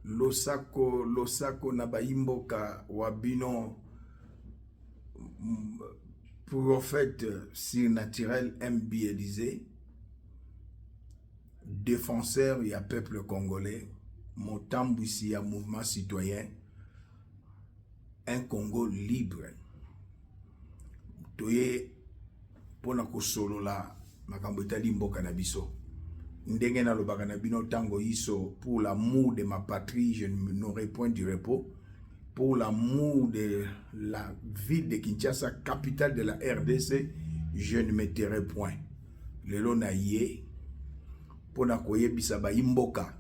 losako na baimboka wabino prophète surnaturel MB Élysée, défenseur et peuple congolais, Motambwisi ya mouvement citoyen, un Congo libre. Toye pona ko solo la makambo etali mboka na biso. Ndenge na lobaka na bino tango iso, pour l'amour de ma patrie, je n'aurai point du repos. Pour l'amour de la ville de Kinshasa, capitale de la RDC, je ne me tairai point. Lelo na ye, pona koyebisa ba imboka,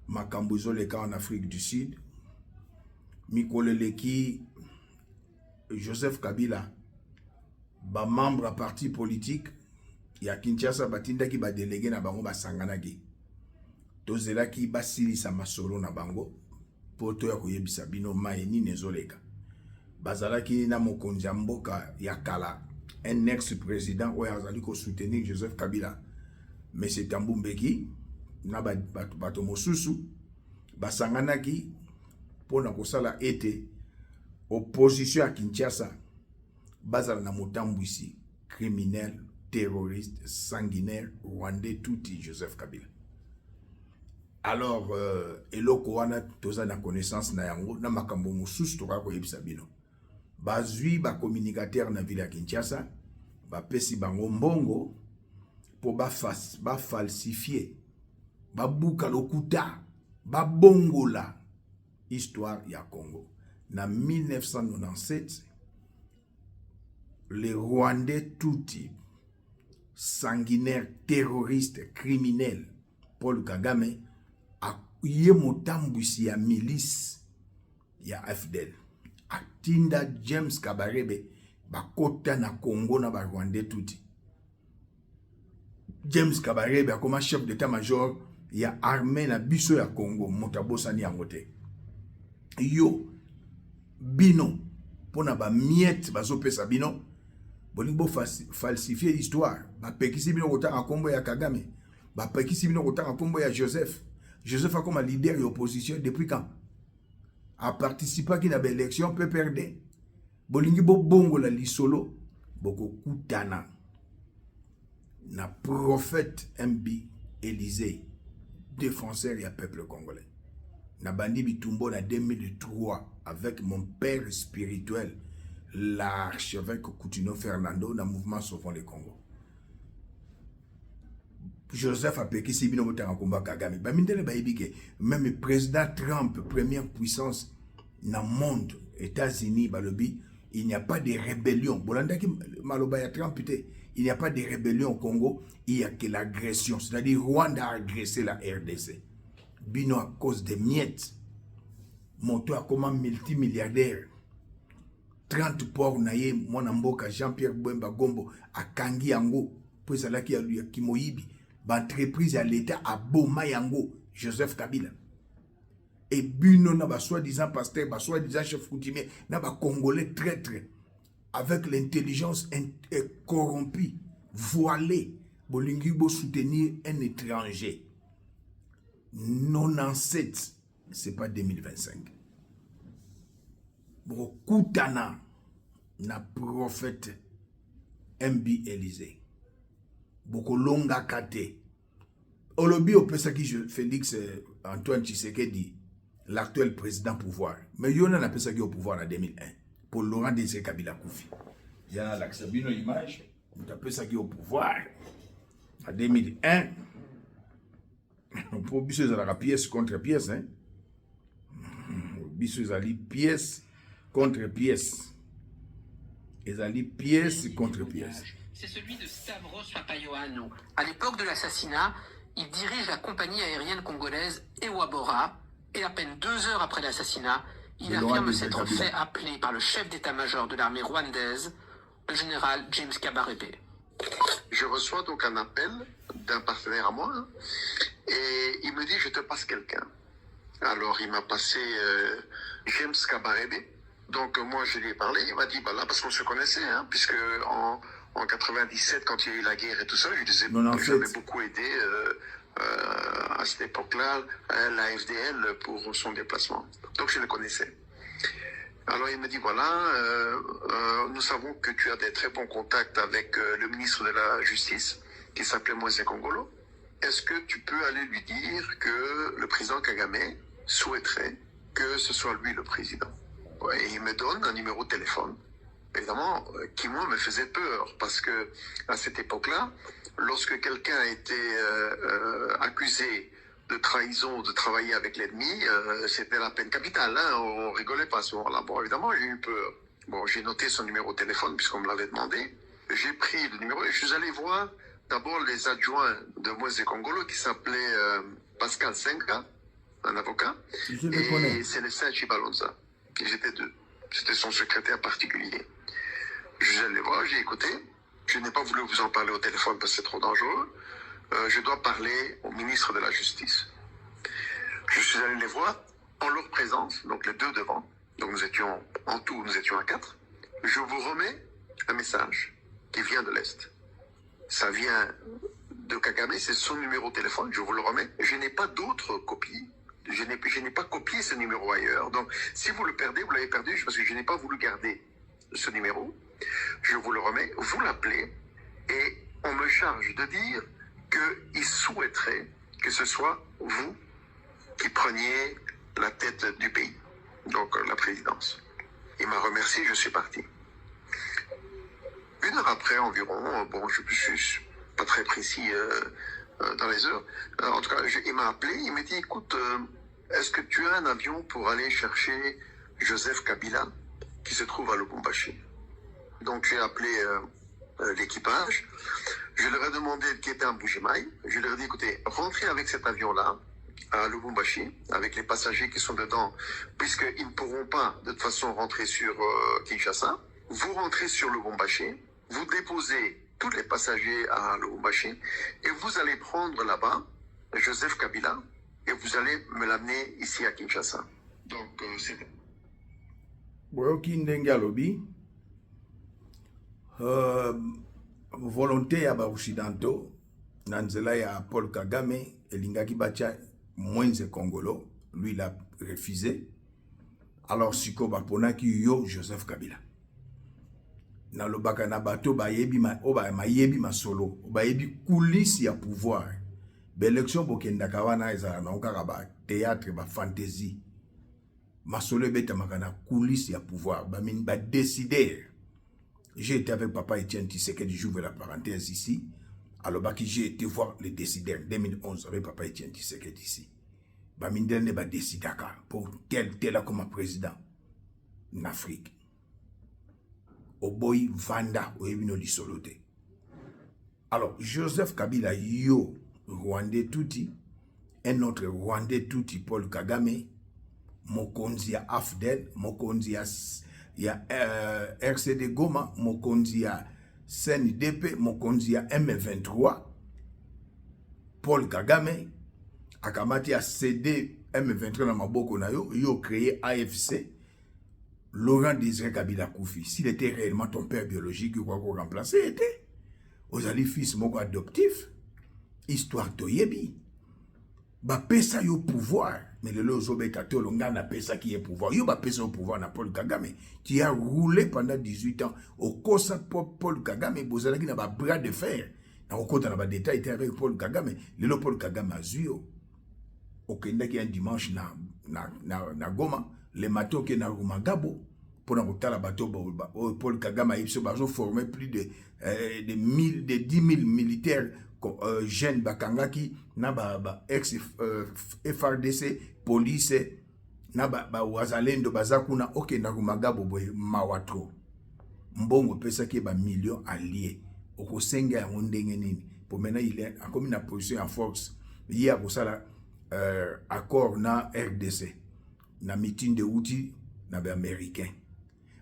makambo ezoleka en Afrique du Sud, mikoleleki Joseph Kabila, ba membre à parti politique, ya Kinshasa batindaki ba délégué na bango basanganaki. Tozelaki basilisa masolo na bango, poto ya koyebisa bino maeni nezoleka. Bazalaki na mokonzi mboka ya kala, un ex-président oyo azali ko soutenir Joseph Kabila, mais c'est Tambumbeki na bato mosusu basanganaki pona kosala ete opposition à Kinshasa bazala na Motambwisi criminel, terroriste, sanguinaire, rwandais, touti Joseph Kabila. Alors, eloko wana toza na connaissance na yango, na makambo mosusu toka koyebisa bino. Bazui ba communicateur na ville ya Kinshasa, ba pesi bango mbongo po ba falsifier, ba buka lokuta, ba bongola histoire ya Congo. Na 1997, les Rwandais touti sanguinaire, terroriste, criminel, Paul Kagame, a ye Motambwisi ya milice ya FDL. Atinda James Kabarebe, bakota na Congo na ba Rwandais touti. James Kabarebe a comme chef d'état-major ya armée na biso ya Congo, motabosani yangote. Yo, bino, pona ba miette bazopesa bino, bolingo falsifier l'histoire. Ba pekisi bino kotanga kombo ya Kagame. Ba pekisi bino kotanga kombo ya Joseph. Joseph a comme leader de l'opposition depuis quand? A participé qui na ba élection peut perdre. Bolingi bo bongo la lisolo boko kutana na prophète MB Élysée, défenseur et peuple congolais. Na bandi bitumbo na 2003 avec mon père spirituel, l'archevêque Coutinho Fernando, dans le mouvement Sauvons le Congo. Joseph a péqué si bien au combat Kagame. Même le président Trump, première puissance dans le monde, États-Unis, il n'y a pas de rébellion. Il n'y a pas de rébellion au Congo, il n'y a que l'agression. C'est-à-dire Rwanda a agressé la RDC. Bino à cause des miettes. Monto a comme un multimilliardaire. 30 ports naye mwana mboka Jean-Pierre Bemba Gombo a kangi yango pour ça là qui a lui Kimoyibi ba entreprise à l'état a boma yango Joseph Kabila et bino na ba soi-disant pasteur ba soi-disant chef coutumier na ba congolais traître avec l'intelligence corrompue voilée bolingi bo soutenir un étranger 97 c'est pas 2025. Brokutana na prophète MB Élysée. Bokolonga kate. Olobi opesaki Félix Antoine Tshisekedi, l'actuel président pouvoir. Mais yona na pesaki au pouvoir en 2001 pour Laurent Désiré Kabila Koufi. Yana l'aksabino image, on pesaki au pouvoir en 2001. Pour biso za la pièce contre pièce hein. Biso za li pièce contre pièce. Ils allaient pièce contre pièce. C'est celui de Stavros Papayoannou. À l'époque de l'assassinat, il dirige la compagnie aérienne congolaise Ewabora et à peine 2 heures après l'assassinat, il affirme s'être fait appeler par le chef d'état-major de l'armée rwandaise, le général James Kabarebe. Je reçois donc un appel d'un partenaire à moi hein, et il me dit je te passe quelqu'un. Alors il m'a passé James Kabarebe. Donc moi je lui ai parlé, il m'a dit bah là parce qu'on se connaissait hein, puisque en 97 quand il y a eu la guerre et tout ça, je disais j'avais beaucoup aidé à cette époque-là la FDL pour son déplacement. Donc je le connaissais. Alors il me dit voilà, nous savons que tu as des très bons contacts avec le ministre de la Justice qui s'appelait Moïse Kongolo. Est-ce que tu peux aller lui dire que le président Kagame souhaiterait que ce soit lui le président? Et il me donne un numéro de téléphone, évidemment, qui moi me faisait peur, parce que à cette époque-là, lorsque quelqu'un était accusé de trahison, de travailler avec l'ennemi, c'était la peine capitale, hein, on rigolait pas à ce moment-là. Bon, évidemment, j'ai eu peur. Bon, j'ai noté son numéro de téléphone, puisqu'on me l'avait demandé. J'ai pris le numéro et je suis allé voir d'abord les adjoints de Moïse Kongolo, qui s'appelait Pascal Senga, un avocat, et Célestin Chibalonza. Ils étaient deux. C'était son secrétaire particulier. Je suis allé les voir, j'ai écouté. Je n'ai pas voulu vous en parler au téléphone parce que c'est trop dangereux. Je dois parler au ministre de la Justice. Je suis allé les voir en leur présence, donc les deux devant. Donc nous étions, en tout, nous étions à 4. Je vous remets un message qui vient de l'Est. Ça vient de Kagame, c'est son numéro de téléphone, je vous le remets. Je n'ai pas d'autres copies. Je n'ai pas copié ce numéro ailleurs. Donc, si vous le perdez, vous l'avez perdu parce que je n'ai pas voulu garder ce numéro. Je vous le remets, vous l'appelez et on me charge de dire qu'il souhaiterait que ce soit vous qui preniez la tête du pays, donc la présidence. Il m'a remercié, je suis parti. 1 heure après environ, bon, je suis pas très précis dans les heures, en tout cas, il m'a appelé, il m'a dit, écoute, est-ce que tu as un avion pour aller chercher Joseph Kabila qui se trouve à Lubumbashi? Donc j'ai appelé l'équipage, je leur ai demandé qui était en Bujimaï, je leur ai dit, écoutez, rentrez avec cet avion-là à Lubumbashi, avec les passagers qui sont dedans, puisqu'ils ne pourront pas de toute façon rentrer sur Kinshasa. Vous rentrez sur Lubumbashi, vous déposez tous les passagers à Lubumbashi, et vous allez prendre là-bas Joseph Kabila, et vous allez me l'amener ici à Kinshasa. Donc c'est... Boyoki ndenge alobi volonté ya ba-occidentaux na nzela ya Paul Kagame elingaki batia Moïse Kongolo, lui il a refusé. Alors siko baponaki yo Joseph Kabila. Na lobaka na bato bayebi mayebi masolo, bayebi coulisse ya pouvoir. L'élection bokendaka wana ezala na okaka ba théâtre ba fantaisie. Masolo ebeta makana coulisse ya pouvoir, ba décider. J'ai été avec papa Etienne Tshisekedi, j'ouvre la parenthèse ici. Alors j'ai été voir les décideurs 2011 avec papa Etienne Tshisekedi ici. Bamindel ne ba décidaka pour tel comme président en Afrique. Oboy Vanda oyebino lisolote. Alors Joseph Kabila yo Rwandais Tuti, un autre Rwandais Tuti Paul Kagame, mokonzi ya AFDEL, mokonzi ya RCD Goma, mokonzi ya CNDP, mokonzi ya M23. Paul Kagame akamati ya CD M23 na maboko na yo créé AFC. Laurent Désiré Kabila Koufi, s'il était réellement ton père biologique, il quoi qu'on remplacer était. Aux alliés fils moko adoptif, histoire toyebi. Ba pesa yo pouvoir, mais le lozo betato longa na pesa qui est pouvoir. Yo ba pesa au pouvoir na Paul Kagame, qui a roulé pendant 18 ans au Kosa Paul Kagame, bozalaki na ba bras de fer. Na okota na ba détail était avec Paul Kagame, le Paul Kagame azuyo. Okendaki un dimanche na Goma. Les matos qui na Rumagabo pour la bateau Paul Kagame a formé plus de 10 000 militaires jeunes bakangaki na ex FRDC police na wazalendo bazakuna ok na Rumagabo boy mawatro mbongo pesa ki ba millions alliés okosenga ya ndenge nini pour maintenant il est comme une position en force hier pour ça accord na RDC na meeting de outils na ba américain.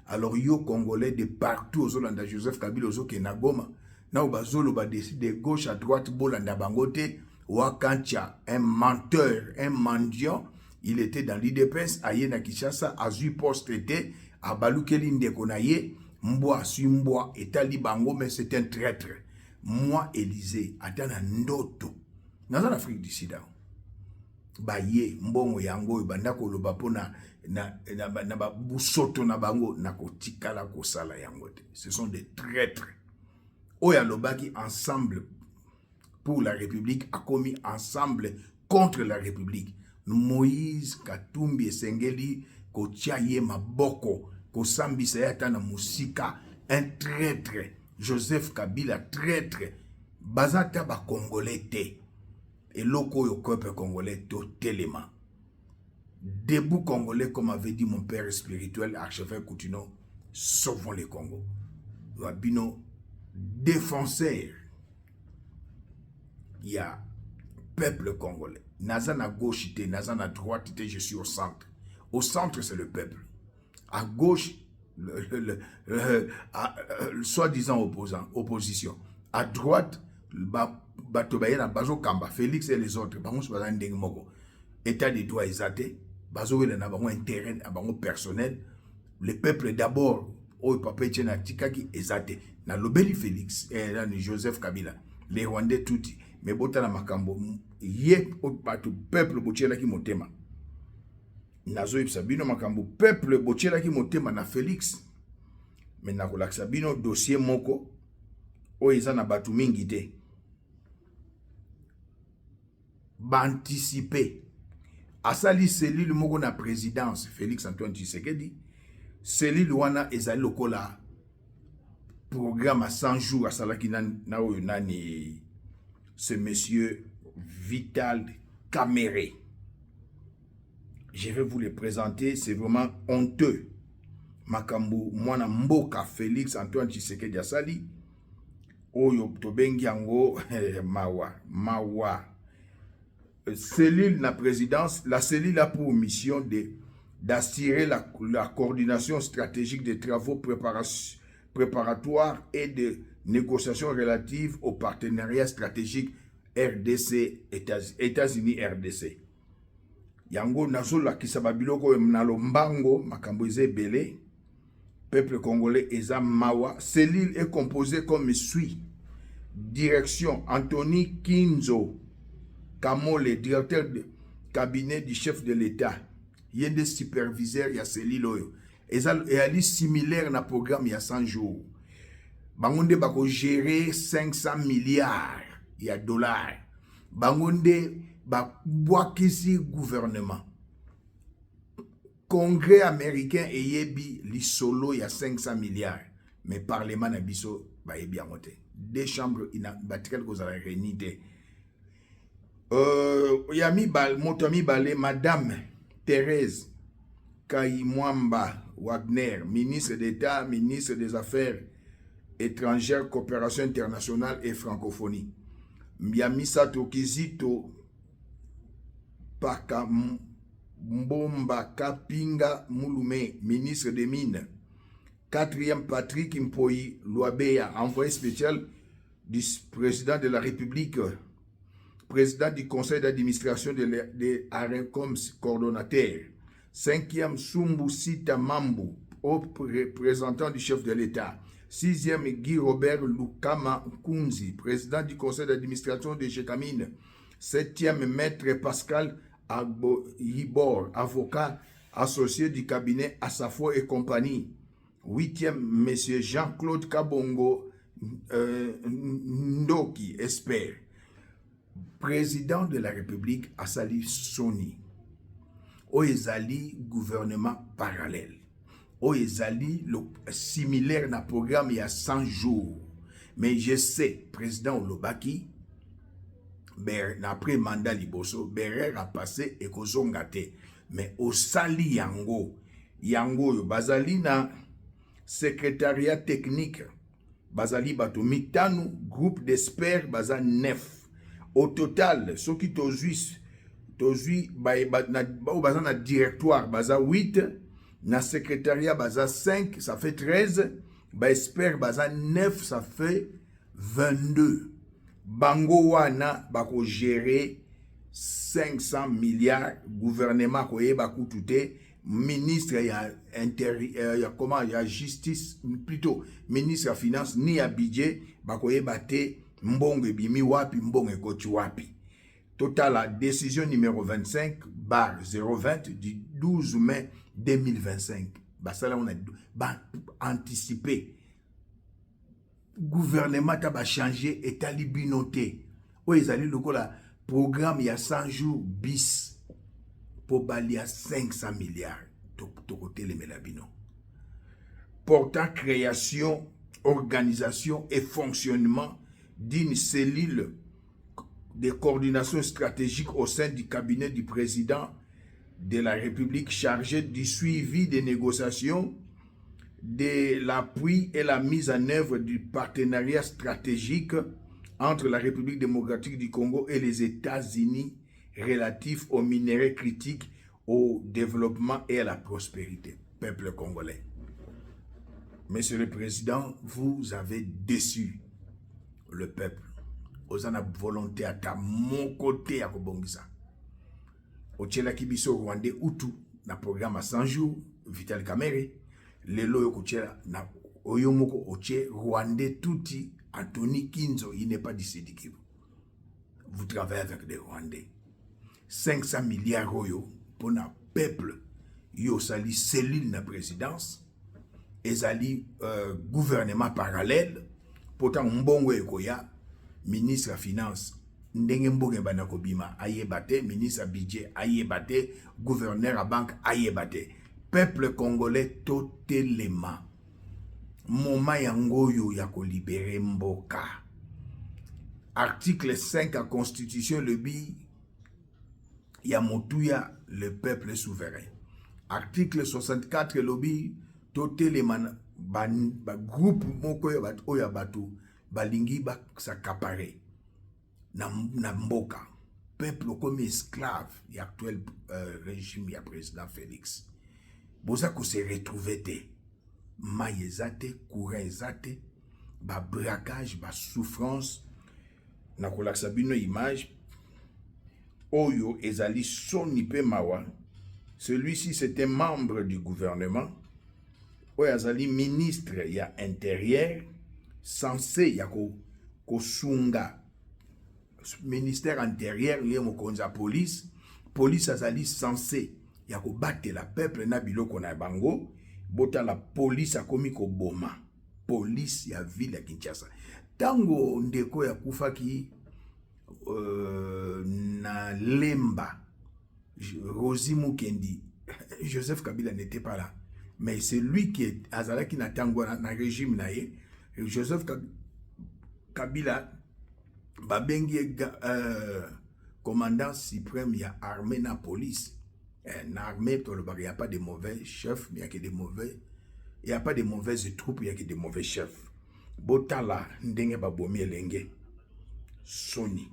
Alors yo congolais de partout aux Hollandais Joseph Kabila ozo ke na Goma na bazolo ba décide de gauche à droite bolanda bangote wakancha un menteur, un mendiant, il était dans l'IDPS aye na Kinshasa azui poste était à balukeli ndeko na ye mbwa etali bango mais c'est un traître. Moi Élysée atana ndoto Dans l'Afrique du Sud, baye mbongo yango bandako loba pona na busoto na bango na kotikala kosala yango te. Ce sont des traîtres. Oya lobaki ensemble pour la République a commis ensemble contre la République. Moïse Katumbi Esengeli kotiaye maboko kosambisa yata na musika un traître. Joseph Kabila traître. Bazata ba congolais te. Et loko yo peuple congolais totalement. Debout congolais, comme avait dit mon père spirituel, archevêque Coutinho, sauvons les Congo. Rabino, défenseur. Il y a peuple congolais. Nazan à gauche, Nazan à droite, je suis au centre. Au centre, c'est le peuple. À gauche, le soi-disant opposition. À droite, Batobayena, Bazo Kamba, Félix et les autres, État de droit exaté, Bazo et les intérêt, personnel. Le peuple d'abord, au papa Tchena Tikaki exaté. Na Lobeli Félix et Joseph Kabila, les Rwandais tout, mais Botana Makambo, yé au peuple Bochela qui motema. Nazo Sabino Makambo, peuple Bochela qui motema na Félix. Mais na Sabino dossier moko, o izana batu mingi te. Anticiper. Asali cellule moko na présidence Félix Antoine Tshisekedi. Cellule wana ezali lokola programme à 100 jours à salaki na oyo nani ce monsieur Vital Kamerhe. Je vais vous le présenter, c'est vraiment honteux. Makambu mwana mboka Félix Antoine Tshisekedi asali oyo tobengi yango mawa. Cellule na présidence, la cellule a pour mission d'assurer la coordination stratégique des travaux préparatoires et de négociations relatives au partenariat stratégique RDC, États-Unis RDC. Yango nazola kisababiloko mnalombango makambo ezebele. Peuple congolais eza mawa. Cellule est composée comme suit. Direction Anthony Kinzo Kamole, directeur de cabinet du chef de l'État. Il y a des superviseurs, il y a cellule. Et elle est similaire na programme il y a 100 jours. Bangonde bako gérer 500 milliards il y a dollars. Bangonde bakbwakisi gouvernement. Congrès américain et yebi li solo il y a 500 milliards. Mais parlement na biso ba yebi amote. Deux chambres ina batikal kozala réunité. Yami bal motomi balé madame Thérèse Kaimwamba Wagner, ministre d'État, ministre des Affaires étrangères, coopération internationale et francophonie. Mbiamisa Tokizito Paka Mbomba Kapinga Mulume, ministre des Mines. Quatrième, Patrick Mpoyi Luabeya, envoyé spécial du président de la République, président du conseil d'administration de ARECOM, coordonnateur. Cinquième, Sumbu Sita Mambu, représentant du chef de l'État. Sixième, Guy Robert Lukama Kunzi, président du conseil d'administration de Gécamine. Septième, Maître Pascal Agbo-Yibor, avocat associé du cabinet Asafo et compagnie. Huitième, Monsieur Jean-Claude Kabongo Ndoki, expert. Président de la République Asali Soni. Oezali gouvernement parallèle. Oezali similaire na programme il y a 100 jours. Mais je sais, président Olobaki, après mandat liboso, Berer a passé et kozongate. Mais Osali Yango, yo bazali na secrétariat technique, bazali bato mitanu, groupe d'experts, baza 9. Au total, ceux qui tozui baza na directoire, baza 8, na secrétariat, baza 5, ça fait 13, ba expert, baza 9, ça fait 22. Bango wana bako gérer 500 milliards, gouvernement koye baku touté, ministre ya justice, plutôt ministre ya finance, ni ya budget, bakoye bate mbongo bimi wapi mbongo ekoti wapi. Total, la décision numéro 25/020 du 12 mai 2025. Bah, ça là, on a anticipé. Gouvernement a changé et talibinoté. Où ils allaient le programme il y a 100 jours bis pour balier à 500 milliards. De côté les Mélabino. Portant création, organisation et fonctionnement d'une cellule de coordination stratégique au sein du cabinet du président de la République chargée du suivi des négociations, de l'appui et la mise en œuvre du partenariat stratégique entre la République démocratique du Congo et les États-Unis relatifs aux minéraux critiques, au développement et à la prospérité. Peuple congolais. Monsieur le Président, vous avez déçu le peuple. Vous avez volonté à mon côté à Kobongisa. Au Tchela Kibiso Rwandais Utu, na programme à 100 jours, Vital Kamere, le loyo Kochela, na Oyomoko Oche, Rwandais Touti, Anthony Kinzo, il n'est pas d'ici du Kivu. Vous travaillez avec des Rwandais. 500 milliards d'euros pour le peuple. Yo sali cellule na présidence. Et sali gouvernement parallèle. Pourtant, mbongo ekoya, ministre de Finances, ndenge mbongo banako bima, ayebate, ministre à budget, ayebate, gouverneur à banque, ayebate. Peuple congolais totalement. Moma yangoyo yako libéré mboka. Article 5 à Constitution le bi Yamotuya, le peuple souverain. Article 64, lobby, totalement, groupe moko oya batu, balingi ba s'accaparer. Na mboka. Peuple comme esclave, y actuel régime, y a président Félix. Boza ko se retrouver te. Maïezate, courezate, ba braquage, ba souffrance. Na kolaksa bino image. Oyo ezali Sonipe Mawa, celui-ci c'était membre du gouvernement. Oyo ezali ministre ya intérieur, censé ya kosunga ministère intérieur lié mokonza police, police ezali censé ya battre la peuple na biloko na bango, bota la police akomi ko boma, police ya ville ya Kinshasa. Tango ndeko ya kufaki na Lemba, Rosi Mukendi, Joseph Kabila n'était pas là, mais c'est lui qui est Azala qui n'a tangwa na régime naé. Joseph Kabila babengi commandant suprême ya armée na police. Na armée il n'y a pas de mauvais chefs, mais il y a que des mauvais. Il n'y a pas de mauvaises troupes, il y a que des mauvais chefs. Botala ndenge babomi elenge. Sony.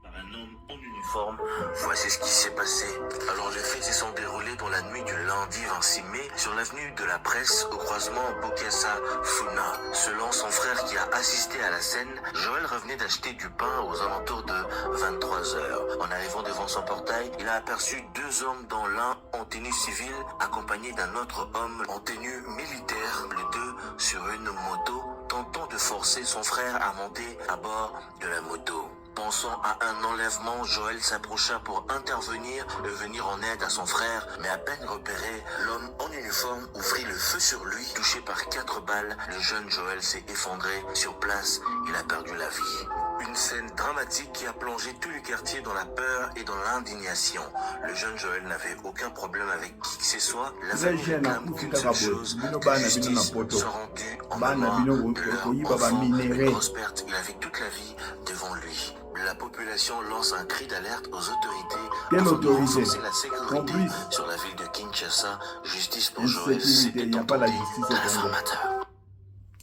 Par un homme en uniforme. Voici ce qui s'est passé. Alors les faits se sont déroulés dans la nuit du lundi 26 mai sur l'avenue de la Presse au croisement Bokassa-Funa. Selon son frère qui a assisté à la scène, Joël revenait d'acheter du pain aux alentours de 23h. En arrivant devant son portail, il a aperçu deux hommes dont l'un en tenue civile accompagné d'un autre homme en tenue militaire, les deux sur une moto, tentant de forcer son frère à monter à bord de la moto. Pensant à un enlèvement, Joël s'approcha pour intervenir et venir en aide à son frère, mais à peine repéré, l'homme en uniforme ouvrit le feu sur lui. Touché par 4 balles, le jeune Joël s'est effondré. Sur place, il a perdu la vie. Une scène dramatique qui a plongé tout le quartier dans la peur et dans l'indignation. Le jeune Joël n'avait aucun problème avec qui que ce soit. La famille réclame qu'une seule chose, que justice soit rendue en mémoire de leur enfant. Une grosse perte, il avait toute la vie devant lui. La population lance un cri d'alerte aux autorités afin de renforcer la sécurité sur la ville de Kinshasa. Justice pour Joël, c'était entendu dans l'informateur.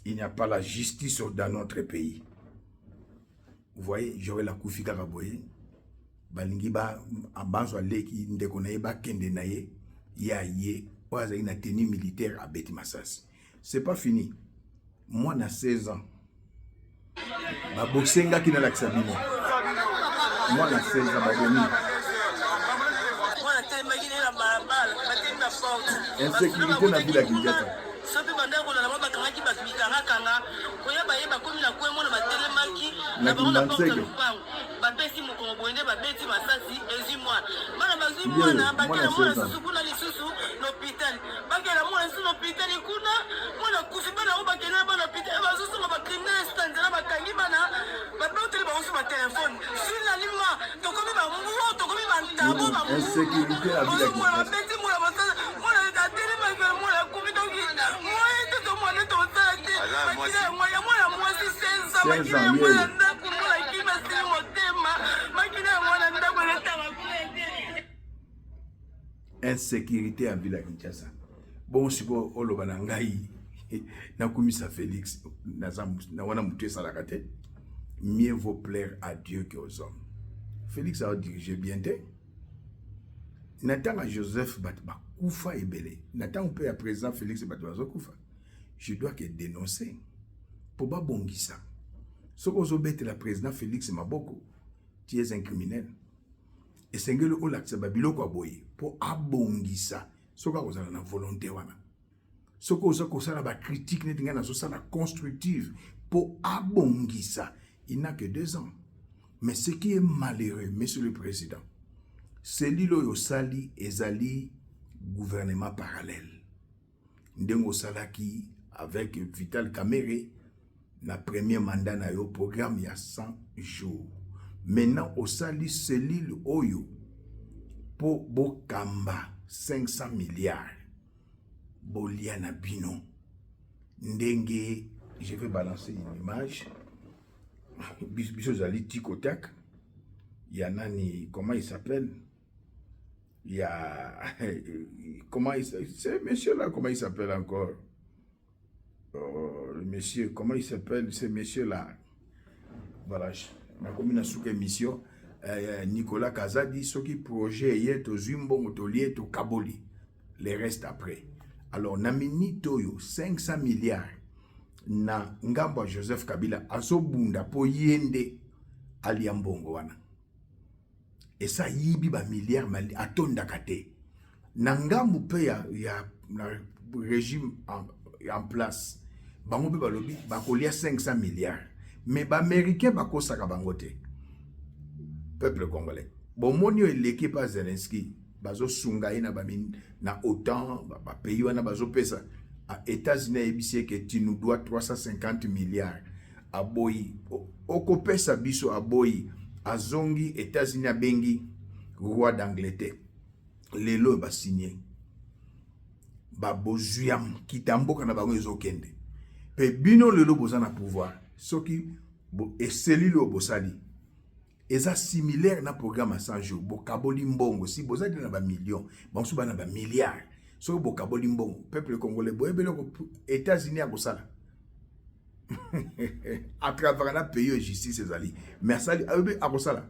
Il n'y a pas la justice dans notre pays. Vous voyez, Joël Akufika Kaboye, balingi ba ambanzo aleki ndeko na ye ba kende na ye ya ye oza ina tenue militaire à Beti Masasi. C'est pas fini. Moi na 16 ans. Ba boxenga kina la Sabine. Moi na 16 ans ba boni. Insécurité na ville ya Kinshasa. na bango na porte lupango babeti mokongo boyende babeti masasi mwana bakela mwana susu kuna lisusu l'hôpital bakela mwana susu l'hôpital kuna mwana kufi bana o bakela bana l'hôpital bazusu ba criminel stand na bakangi bana baboteli ba osu ba téléphone finalement tokomi ba mbuo tokomi ba ntabo ba insécurité à vie mwana beti mwana basala mwana ateli ba mwana kufi toki mwana to mwana to tsate bakila mwana mwasi senza bakila mwana ndako mwana kima sili motema bakila mwana ndako leta bakule insécurité à ville à Kinshasa. Bon, si vous avez un ngai, na kumisa Félix, na wana mutué salakate, mieux vaut plaire à Dieu qu'aux hommes. Félix a dirigé bien té. Nathan à Joseph Batba Koufa et Belé. Nathan peut à présent Félix et Batba Koufa. Je dois que dénoncer. Pour pas bongisa. Ce que vous avez la président Félix Maboko, tu es un criminel. Et c'est que le lac Sababilo kwa boye pour abongisa. Ce que vous avez la volonté wana. Ce que vous avez la critique n'est pas la constructive pour abongisa. Il n'a que 2 ans. Mais ce qui est malheureux, Monsieur le Président, c'est l'île Sali et Zali gouvernement parallèle. Ndengo Salaki avec Vital Kamere, na premier mandat na yo programme il y a 100 jours. Maintenant, au Sali, c'est l'île Oyo pour Bokamba 500 milliards. Boliana Bino. Ndenge, je vais balancer une image. Biso Zali Tikotak. Il y en a ni, comment il s'appelle? Il y a, comment il s'appelle? C'est monsieur là, comment il s'appelle encore? Le monsieur, comment il s'appelle? Ce monsieur là. Voilà, na commune sous émission Nicolas Kazadi, ce qui projet est au Zumbo, au Lié, au Kaboli. Les restes après. Alors, namini toyo 500 milliards na ngamba Joseph Kabila azobunda po yende aliambongo wana. Et ça yibi ba milliards mali atonda kate. Na ngambu pe ya régime en place. Bango pe balobi bakolia 500 milliards. Mais les Américains bako saka bangote. Peuple congolais. Bon monio eleki pa Zelensky bazo sunga ina bamin na OTAN ba pays wana bazo pesa à États-Unis ebisi que tu nous dois 350 milliards a boyi oko pesa biso a boyi azongi États-Unis bengi roi d'Angleterre lelo ba signé ba bozuyam kitamboka na bango ezokende pe bino lelo bozana pouvoir soki et cellule au bosali eza similaire na programme à 100 jours bokaboli mbongo si bozali na ba millions bansu bana ba milliards so bokaboli mbongo peuple congolais boyebele ko États-Unis a bosala à travers la pays de justice ezali mais sali a bosala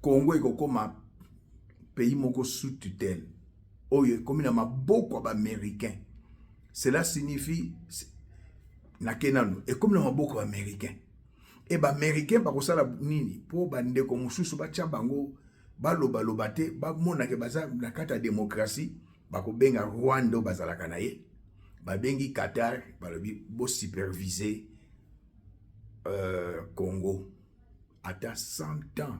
Congo ekokoma pays moko sous tutelle oyo comme na maboko ba américain cela signifie na kenano et comme na maboko américain et ba américain ba kosala nini po bande ko mususu ba tia bango baloba lobate ba mona ke baza na kata démocratie ba ko benga Rwanda bazala kanaye ba bengi Qatar balobi bo superviser Congo ata 100 ans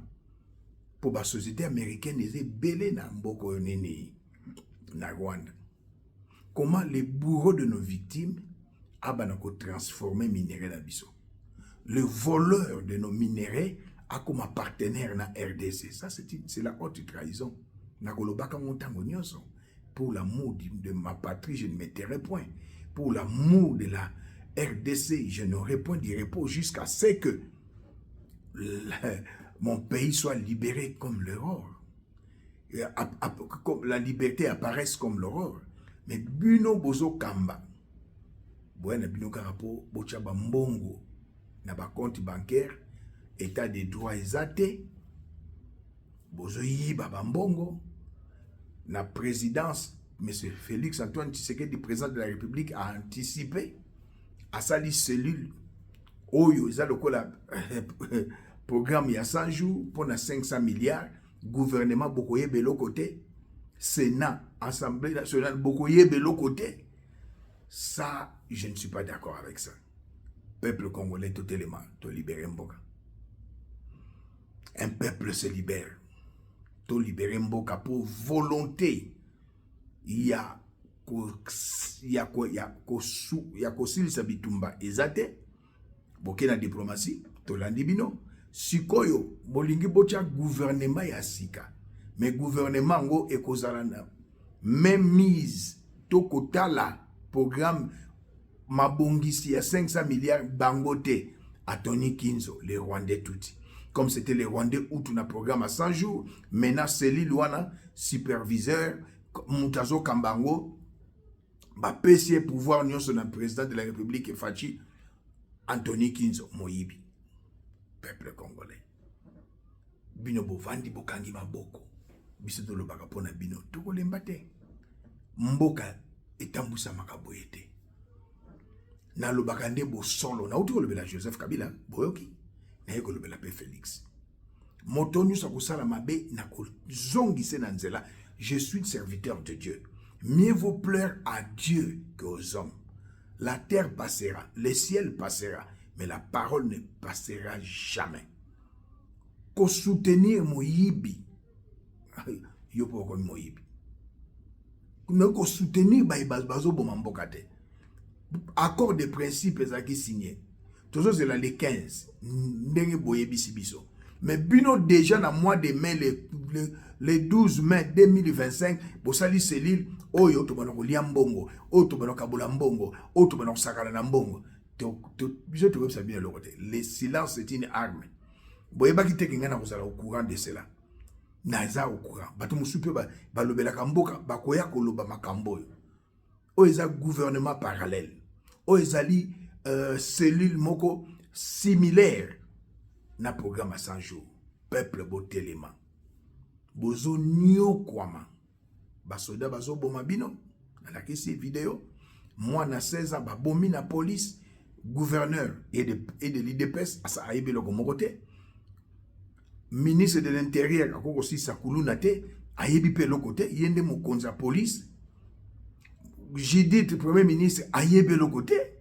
pour la société américaine est belé na mboko nini na Rwanda. Comment les bourreaux de nos victimes ont transformé minerais dans biso. Le voleur de nos minerais a comme partenaire na RDC. Ça c'est la haute trahison. Na kolobaka montango nyonso. Pour l'amour de ma patrie, je ne me tairai point. Pour l'amour de la RDC, je n'aurai point de repos jusqu'à ce que mon pays soit libéré comme l'aurore. La liberté apparaisse comme l'aurore. Mais Bino Bozo Kamba, Boena Bino Karapo, Bochaba Mbongo, na ba compte bancaire, état de droit exaté, Bozo Yiba Mbongo, la présidence, M. Félix Antoine Tshisekedi, président de la République, a anticipé à sa cellule. Oyo, ils ont le programme il y a 100 jours pour 500 milliards. Gouvernement Bokoye Belo côté. Sénat, Assemblée nationale Bokoye Belo côté. Ça, je ne suis pas d'accord avec ça. Peuple congolais, tout élément, te libérer Mboka. Un peuple se libère. to libérer mboka pour volonté ya kosilisa bitumba ezate boke na diplomatie tolandi bino sikoyo bolingi botia gouvernement ya sika mais gouvernement ngo ekozala na même mise to kotala programme mabongisi ya 500 milliards bangote à Tony Kinzo les Rwandais touti comme c'était les Rwandais où tout un programme à 100 jours maintenant Céline Wana superviseur Mutazo Kambango ba PC pouvoir nyonso na président de la République Fachi Anthony Kinzo Moyibi peuple congolais bino bovandi bokangi maboko biso to lobaka pona bino to kolemba te mboka etambusa makaboye te na lobaka nde bo solo na uti kolobela Joseph Kabila boyoki na ye kolobela pe Félix moto nyusa kosala mabe na kozongise na nzela. Je suis serviteur de Dieu. Mieux vaut plaire à Dieu qu'aux hommes. La terre passera, le ciel passera, mais la parole ne passera jamais. Ko soutenir Moyibi. Yo poko Moyibi. Ko soutenir bazo bomambokate. Accord de principe ezaki signé. Toujours c'est là les 15. Ndenge boyebi sibiso. Mais bino déjà dans mois de mai le 12 mai 2025 bosali selile oyo to bana kolia mbongo oyo to bana kabola mbongo oyo to bana sakana na mbongo biso to websa bien le côté le silence est une arme boyeba ki teke ngana kozala au courant de cela naza au courant bato musupe ba lobela kamboka bakoya koloba makambo oyo eza gouvernement parallèle oyo ezali cellule moko similaire na programme à 100 jours peuple botelema bozo nyokwama basoda bazo boma bino na la kisi vidéo moi na 16 ans babomi na police gouverneur et de l'IDPS asa aibe loko mokote ministre de l'intérieur akoko si sakuluna te ayebi pe lokote yende mokonza police Judith premier ministre ayebe lokote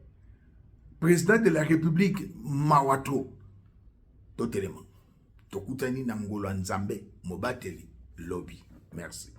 président de la république Mawato totelema tokutani na ngolo nzambe mobateli lobby. Merci.